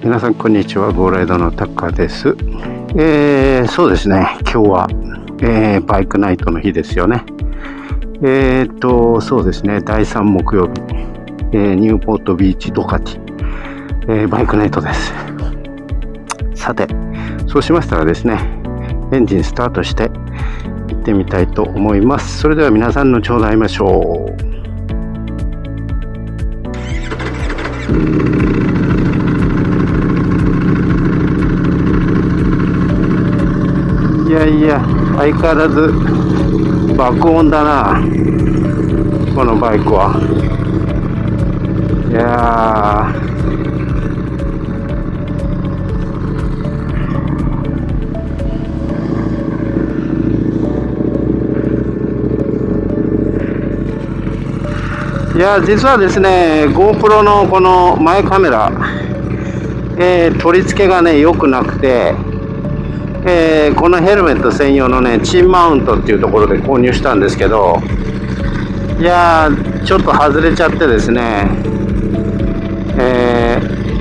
皆さんこんにちは、ゴーライドのタッカーです。そうですね、今日は、バイクナイトの日ですよね。そうですね、第3木曜日、ニューポートビーチドカティ、バイクナイトです。さて、そうしましたらですね、エンジンスタートして行ってみたいと思います。それでは皆さん後ほど会いましょう。いやいや、相変わらず爆音だな、このバイクは。いや実はですね、GoPro のこの前カメラ、取り付けがね良くなくて、このヘルメット専用のねチンマウントっていうところで購入したんですけど、いやーちょっと外れちゃってですね、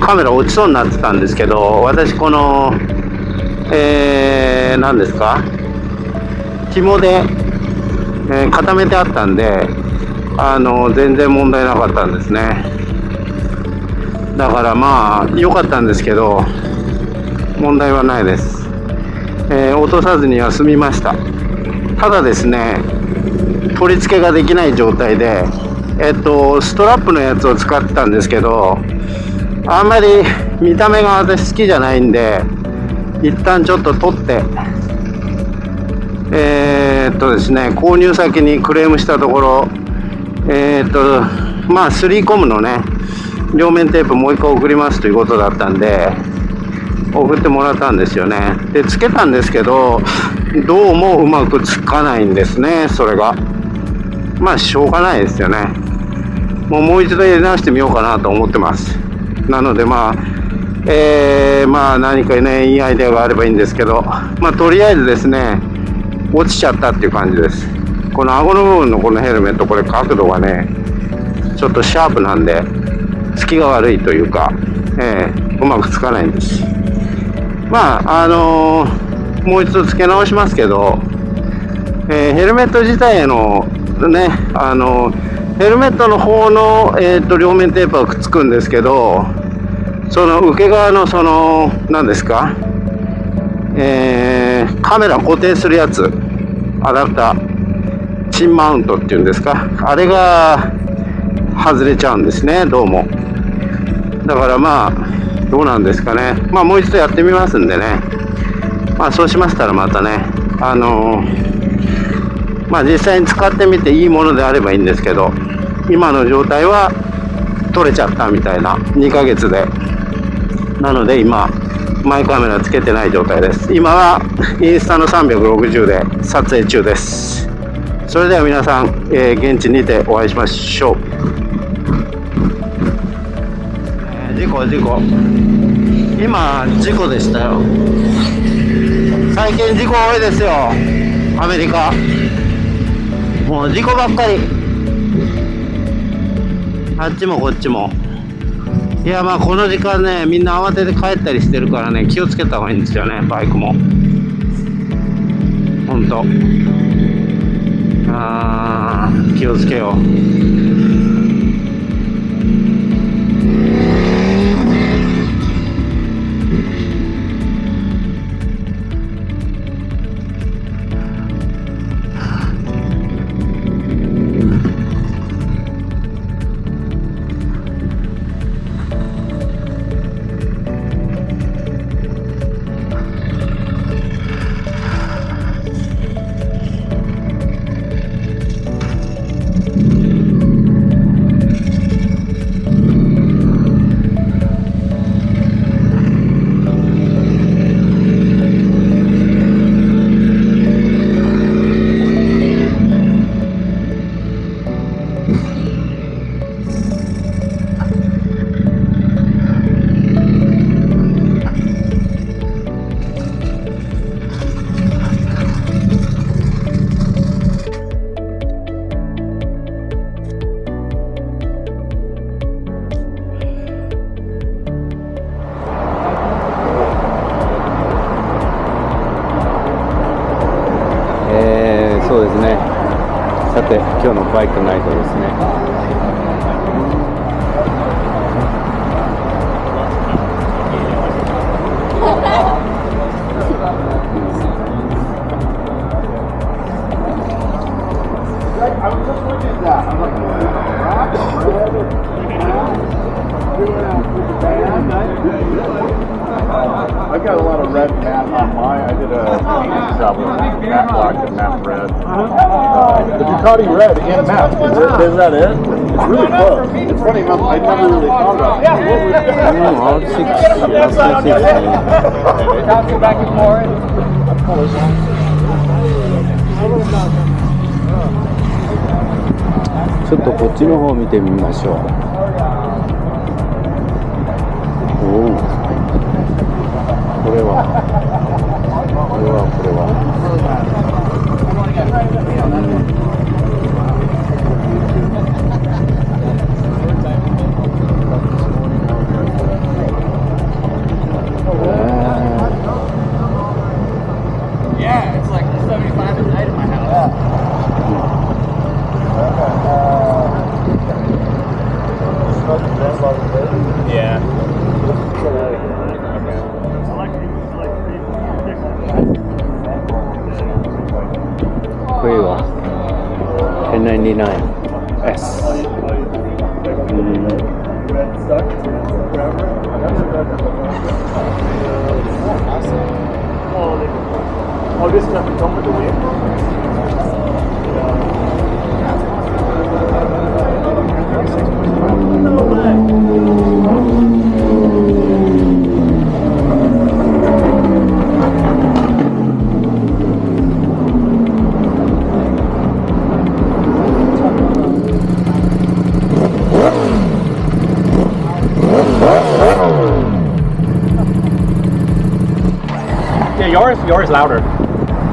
カメラ落ちそうになってたんですけど、私この何ですか、紐で、固めてあったんで全然問題なかったんですね。だからまあ良かったんですけど問題はないです。落とさずには済みました。ただですね、取り付けができない状態で、ストラップのやつを使ってたんですけど、あんまり見た目が私好きじゃないんで、一旦ちょっと取ってですね、購入先にクレームしたところ、まあ3コムのね両面テープもう一回送りますということだったんで送ってもらったんですよね。でつけたんですけど、どうもうまくつかないんですね。それがまあしょうがないですよね。もう一度やり直してみようかなと思ってます。なのでまあまあ何かねいいアイデアがあればいいんですけど、まあとりあえずですね落ちちゃったっていう感じです。この顎の部分のこのヘルメット、これ角度がねちょっとシャープなんでつきが悪いというか、うまくつかないんです。まあもう一度付け直しますけど、ヘルメット自体へのねヘルメットの方の、両面テープはくっつくんですけど、その受け側のその何ですか、カメラ固定するやつ、アダプター、チンマウントっていうんですか、あれが外れちゃうんですね、どうも。だからまあどうなんですかね。まあもう一度やってみますんでね。まあそうしましたらまたね、まあ実際に使ってみていいものであればいいんですけど、今の状態は取れちゃったみたいな、2ヶ月で。なので今前カメラつけてない状態です。今はインスタの360で撮影中です。それでは皆さん、現地にてお会いしましょう。事故今事故でしたよ。最近事故多いですよ、アメリカ。もう事故ばっかり、あっちもこっちも。いやまあこの時間ねみんな慌てて帰ったりしてるからね、気をつけた方がいいんですよね、バイクも。ほんと気をつけよう。て今日のバイクナイトですね。I've got a lot of red matte on mine. I did a paint job with matte black and matte red. The Ducati red and matte. Is that it? It's really close. It's funny, I never really thought about it. All six. Bouncing back and forth. ちょっとこっちの方を見てみましょう。おお、これはYeah, it's like 75 at night in my house. Yeah. これは 1099S。Oh, this stuff is over the way. Yeah, yours louder.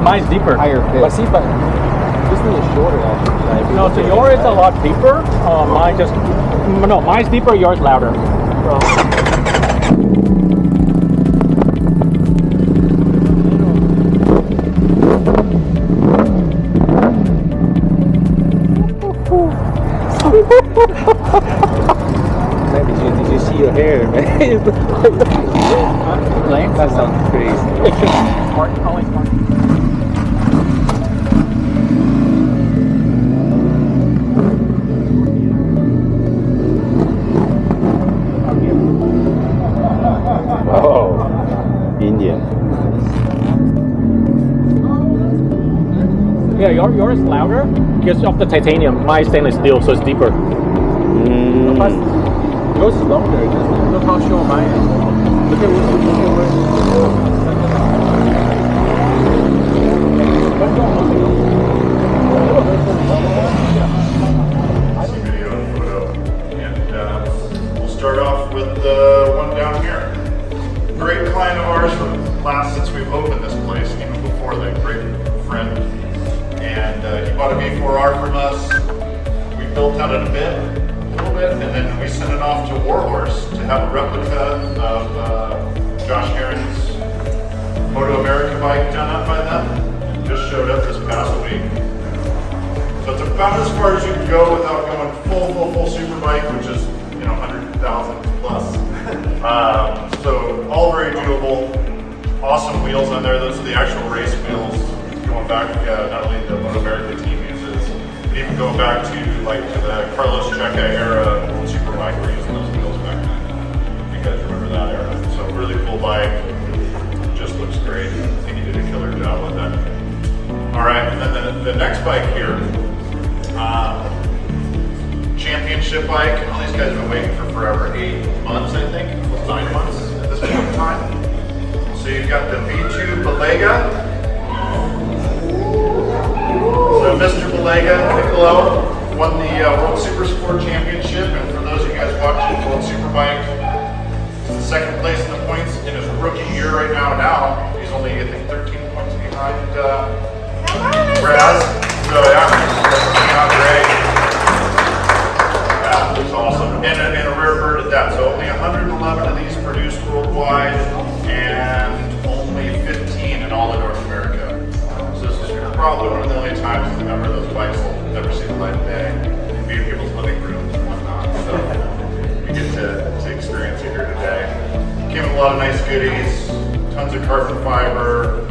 Mine's deeper. Higher pitch. But see, but This thing is shorter actually. no, so yours is a lot deeper. Mine just no, mine's deeper. Yours louder. Man, did you see your hair, man? That sounds crazy. Smart, always smart. Oh, Indian. Yeah, yours is louder because of the titanium. Mine is stainless steel, so it's deeper. Yours is longer. Just look how short mine is. Look at where. Video and photo, and we'll start off with the one down here. Great client of ours since we've opened this place, even before that, great friend, and he bought a V4R from us. We built out it a little bit, and then we sent it off to Warhorse to have a replica of Josh Heron's Moto America bike done up by them. Just showed up this past week. So it's about as far as you can go without going full superbike, which is 100,000 plus. So all very doable. Awesome wheels on there. Those are the actual race wheels. Going back, not only the Moto America team uses, but even going back to the Carlos Checa era World Superbike. We're using those wheels back then. You guys remember that era? So really cool bike. Just looks great. I think he did a killer job with that. All right, and then the next bike here. Championship bike. All these guys have been waiting for forever. 8 months, I think. Almost 9 months at this point in time. So you've got the V2 Blk. So Mr. Blk, Niccolo, won the World Super Sport Championship. And for those of you guys watching World Superbike, he's in second place in the points in his rookie year right now. He's only, I think, 13 points behind Raz. So yeah, that's working out great. Yeah, it's awesome. And a rare bird at that. So only 111 of these produced worldwide and only 15 in all of North America. So this is probably one of the only times I remember those bikes will never seen the light of day. Be in people's living rooms and whatnot. So you get to experience it here today. Came with a lot of nice goodies, tons of carbon fiber,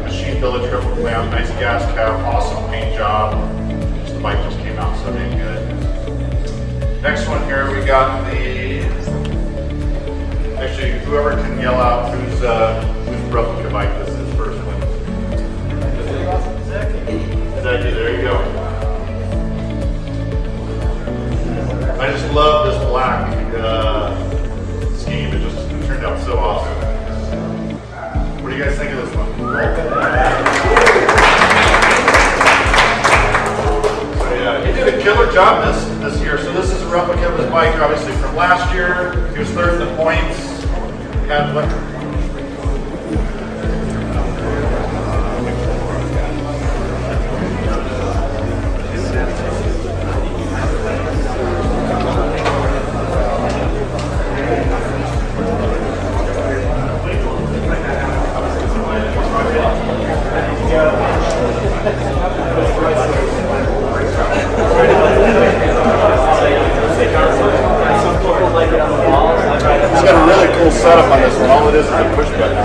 machine billet triple clamp, nice gas cap, awesome paint job. Just the bike just came out so dang good. Next one here, we got the, actually whoever can yell out whose replica bike this is first one. Zeki, there you go. I just love this black scheme. It just turned out so awesome. What do you guys think of this one? So yeah, he did a killer job this year. So this is a replica of his bike, obviously from last year. He was third in the points. Had what? He's got a really cool setup on this one. All it is a push button.